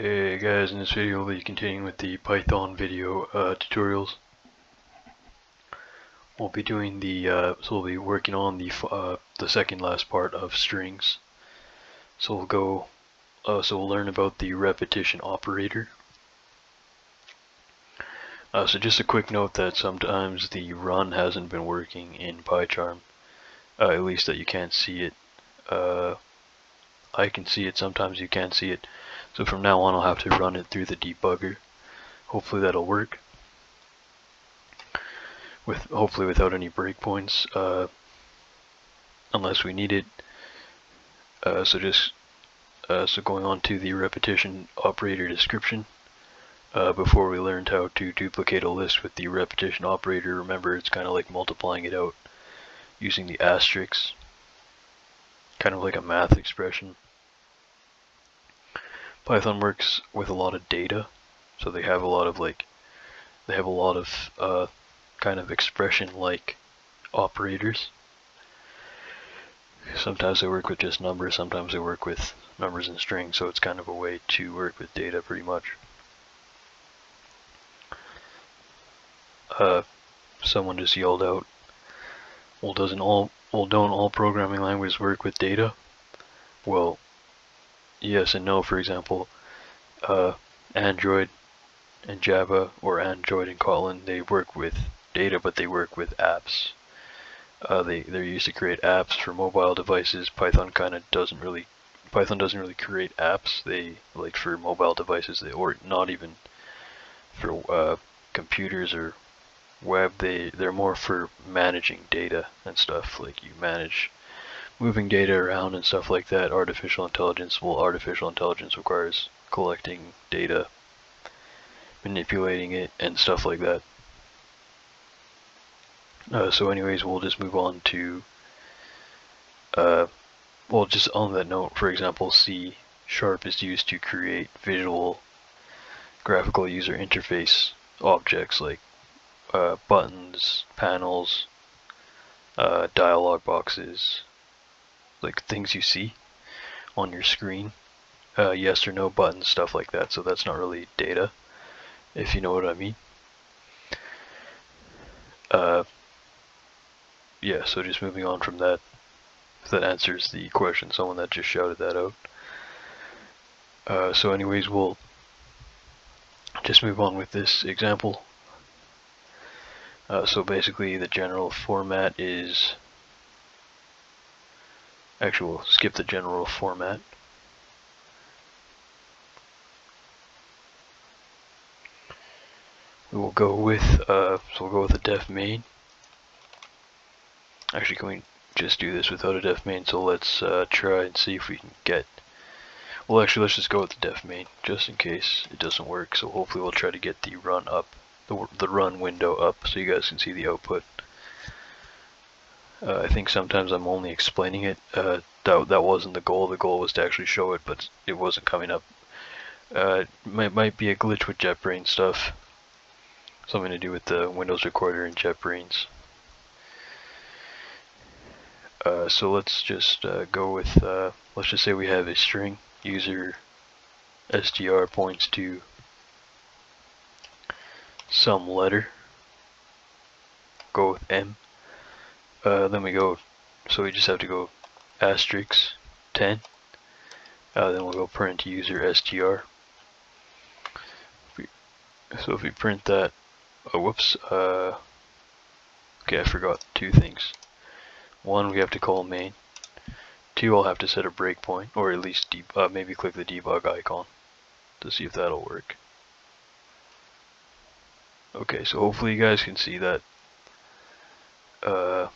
Hey guys, in this video we'll be continuing with the Python video tutorials. We'll be doing so we'll be working on the second last part of strings. So we'll learn about the repetition operator. So just a quick note that sometimes the run hasn't been working in pycharm, at least that you can't see it. I can see it, sometimes you can't see it. So from now on I'll have to run it through the debugger. Hopefully that'll work. Hopefully without any breakpoints, unless we need it. So going on to the repetition operator description. Before we learned how to duplicate a list with the repetition operator, remember it's kind of like multiplying it out using the asterisk, kind of like a math expression. Python works with a lot of data, so they have a lot of kind of expression-like operators. Sometimes they work with just numbers, sometimes they work with numbers and strings, so it's kind of a way to work with data pretty much. Someone just yelled out, well, don't all programming languages work with data? Well, yes and no. For example, Android and Java, or Android and Kotlin, they work with data, but they work with apps. They're used to create apps for mobile devices. Python doesn't really create apps. They like for mobile devices, or not even for computers or web. They're more for managing data and stuff. Like you manage moving data around and stuff like that. Artificial intelligence requires collecting data, manipulating it, and stuff like that. So anyways, we'll just move on to, well, just on that note, for example, C# is used to create visual graphical user interface objects like buttons, panels, dialog boxes, like things you see on your screen, yes or no buttons, stuff like that. So that's not really data, if you know what I mean. Yeah, so just moving on from that, if that answers the question, someone that just shouted that out. So anyways, we'll just move on with this example. So basically the general format is, actually we'll skip the general format. We'll go with a def main. Actually, can we just do this without a def main? So let's try and see if we can get, well, actually let's just go with the def main just in case it doesn't work. So hopefully we'll try to get the run up, the run window up, so you guys can see the output. I think sometimes I'm only explaining it. That wasn't the goal. The goal was to actually show it, but it wasn't coming up. Might be a glitch with JetBrains stuff. Something to do with the Windows Recorder and JetBrains. So let's just go with, let's just say we have a string, user str points to some letter. Go with M. Then we go, so we just have to go asterisk 10. Then we'll go print user str. So if we print that, oh whoops, okay, I forgot two things. One, we have to call main. Two, I'll have to set a breakpoint, or at least maybe click the debug icon to see if that'll work. Okay, so hopefully you guys can see that. So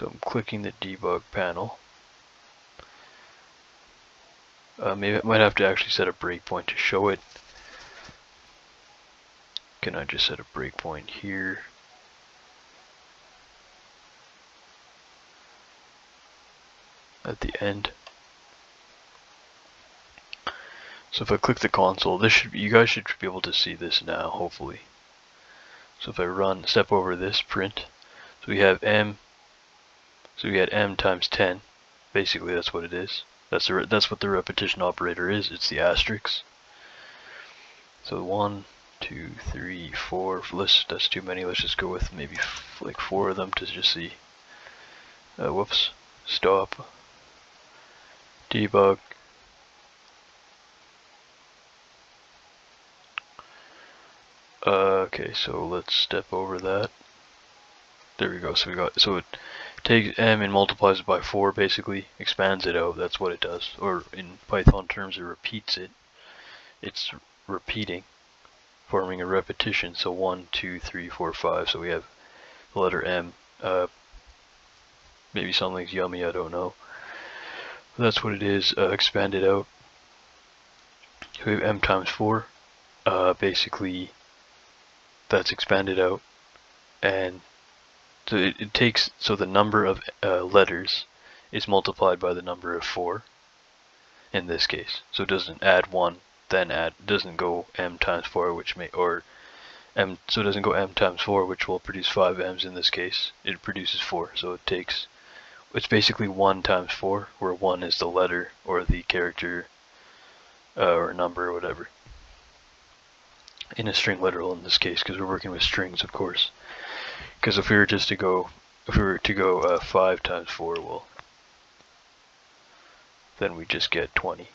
I'm clicking the debug panel. Maybe I might have to actually set a breakpoint to show it. Can I just set a breakpoint here? At the end. So if I click the console, you guys should be able to see this now, hopefully. So if I step over this, print. So we have M. So we had M times 10. Basically, that's what it is. That's what the repetition operator is. It's the asterisk. So 1, 2, 3, 4. That's too many. Let's just go with maybe like 4 of them to just see. Whoops. Stop. Debug. Okay, so let's step over that. There we go. So it takes m and multiplies it by 4, basically expands it out. That's what it does. Or in Python terms, it repeats it. It's repeating, forming a repetition. So 1, 2, 3, 4, 5. So we have the letter M. Maybe something's yummy, I don't know. That's what it is. Expanded out. We have M times 4. Basically, that's expanded out, and so it takes, so the number of letters is multiplied by the number of 4 in this case. So it doesn't add 1, then doesn't go m times 4, which may, or m, so it doesn't go m times 4, which will produce 5 m's in this case. It produces 4, so it takes, it's basically 1 times 4, where 1 is the letter or the character or number or whatever. In a string literal in this case, because we're working with strings, of course. Because if we were to go 5 times 4, well, then we just get 20.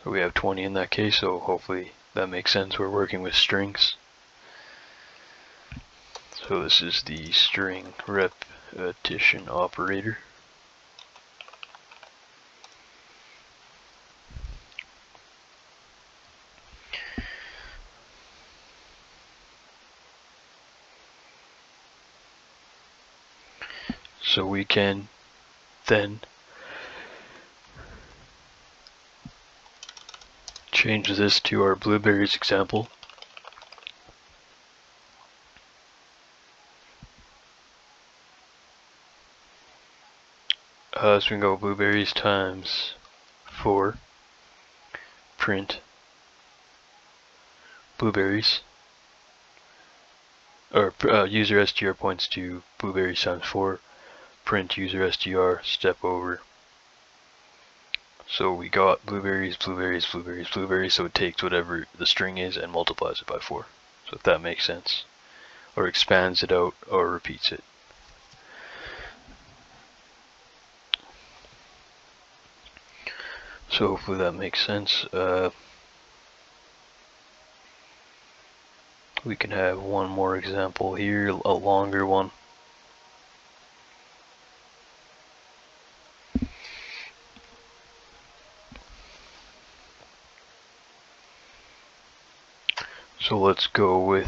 So we have 20 in that case, so hopefully that makes sense. We're working with strings. So this is the string repetition operator. So we can then change this to our blueberries example. So we can go blueberries times 4, print blueberries, or user str points to blueberries times 4, print user str, step over. So we got blueberries, blueberries, blueberries, blueberries, so it takes whatever the string is and multiplies it by 4. So if that makes sense. Or expands it out or repeats it. So hopefully that makes sense. We can have one more example here, a longer one. So let's go with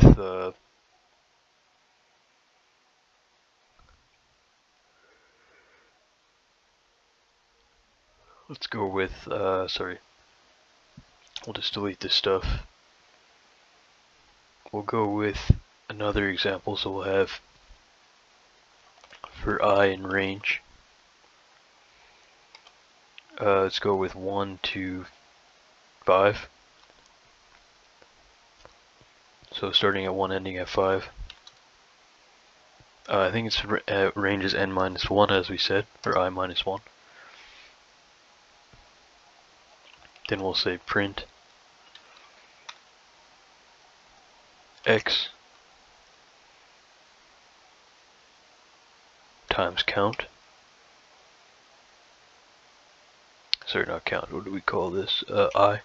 sorry, we'll just delete this stuff. We'll go with another example, so we'll have for I in range. Let's go with 1 to 5. So starting at 1, ending at 5. I think it's range is n minus 1, as we said, or I minus 1. Then we'll say print x times count. Sorry, not count. What do we call this? I.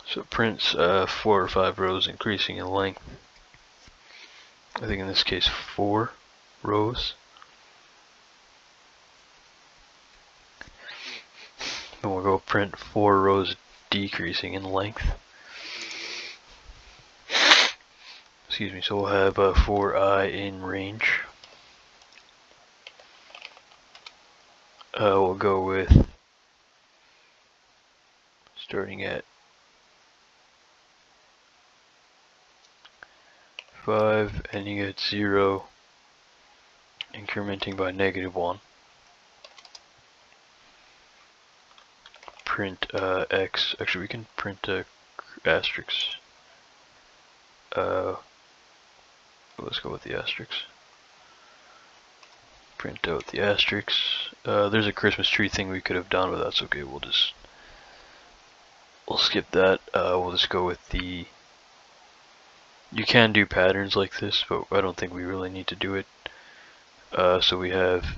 So it prints 4 or 5 rows increasing in length. I think in this case 4 rows. Then we'll go print 4 rows decreasing in length. Excuse me, so we'll have 4i in range. We'll go with starting at 5, ending at 0, incrementing by -1. Print x. Actually, we can print asterisk. Let's go with the asterisk. Print out the asterisk. There's a Christmas tree thing we could have done, but that's okay. We'll skip that. We'll just go with the. You can do patterns like this, but I don't think we really need to do it. So we have.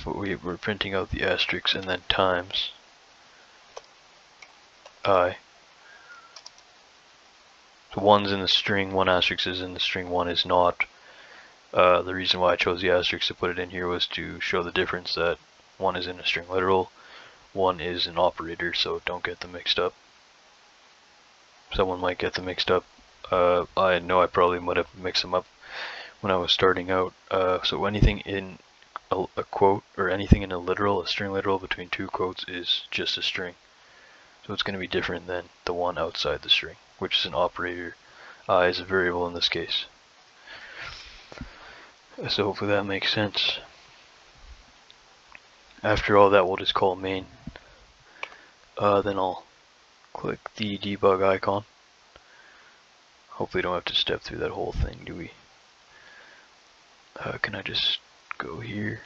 We're printing out the asterisk and then times I. So one's in the string, one asterisk is in the string, one is not. The reason why I chose the asterisk to put it in here was to show the difference that one is in a string literal, one is an operator, so don't get them mixed up. Someone might get them mixed up. I know I probably would have mixed them up when I was starting out. So anything in a quote or anything in a literal, a string literal between two quotes is just a string. So it's going to be different than the one outside the string, which is an operator. I is a variable in this case. So hopefully that makes sense. After all that, we'll just call main. Then I'll click the debug icon. Hopefully don't have to step through that whole thing, do we? Can I just go here?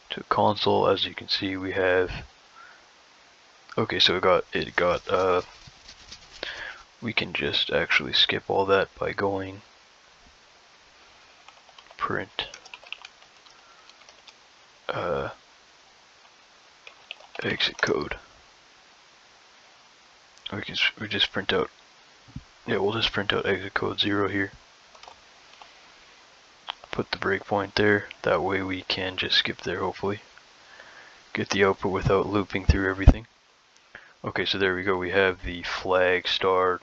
To console, as you can see, we have. Okay, so we can just actually skip all that by going print exit code. We just print out. Yeah, we'll just print out exit code 0 here. Put the breakpoint there. That way we can just skip there, hopefully. Get the output without looping through everything. Okay, so there we go. We have the flag star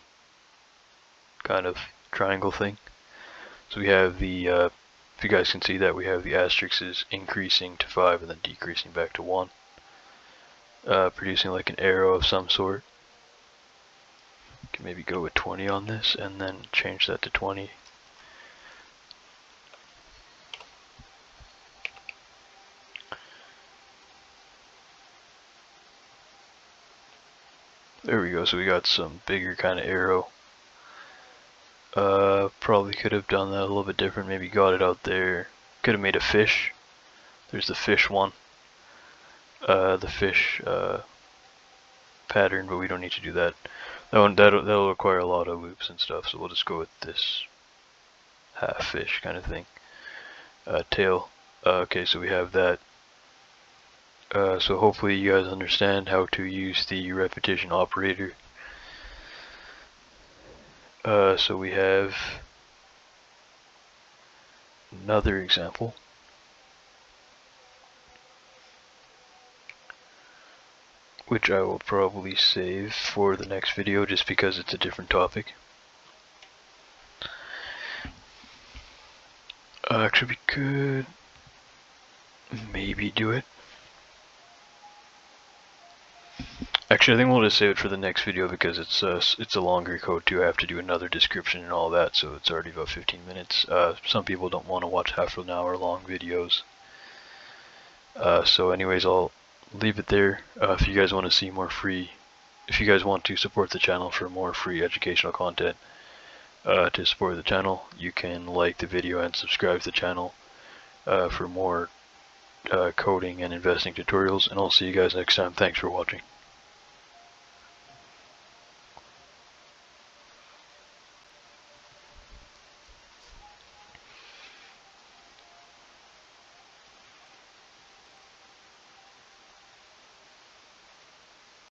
kind of triangle thing. So we have the, if you guys can see that, we have the asterisk is increasing to 5 and then decreasing back to 1. Producing like an arrow of some sort. Can maybe go with 20 on this and then change that to 20. There we go, so we got some bigger kind of arrow. Probably could have done that a little bit different, maybe got it out there. Could have made a fish. There's the fish one. The fish pattern, but we don't need to do that. That'll require a lot of loops and stuff, so we'll just go with this half fish kind of thing. Tail. Okay, so we have that. So hopefully you guys understand how to use the repetition operator. So we have another example. Which I will probably save for the next video just because it's a different topic. Actually, we could maybe do it. Actually, I think we'll just save it for the next video because it's a longer code too. I have to do another description and all that, so it's already about 15 minutes. Some people don't want to watch half an hour long videos. So anyways, I'll leave it there. If you guys want to see more free, if you guys want to support the channel for more free educational content, to support the channel, you can like the video and subscribe to the channel for more coding and investing tutorials, and I'll see you guys next time. Thanks for watching.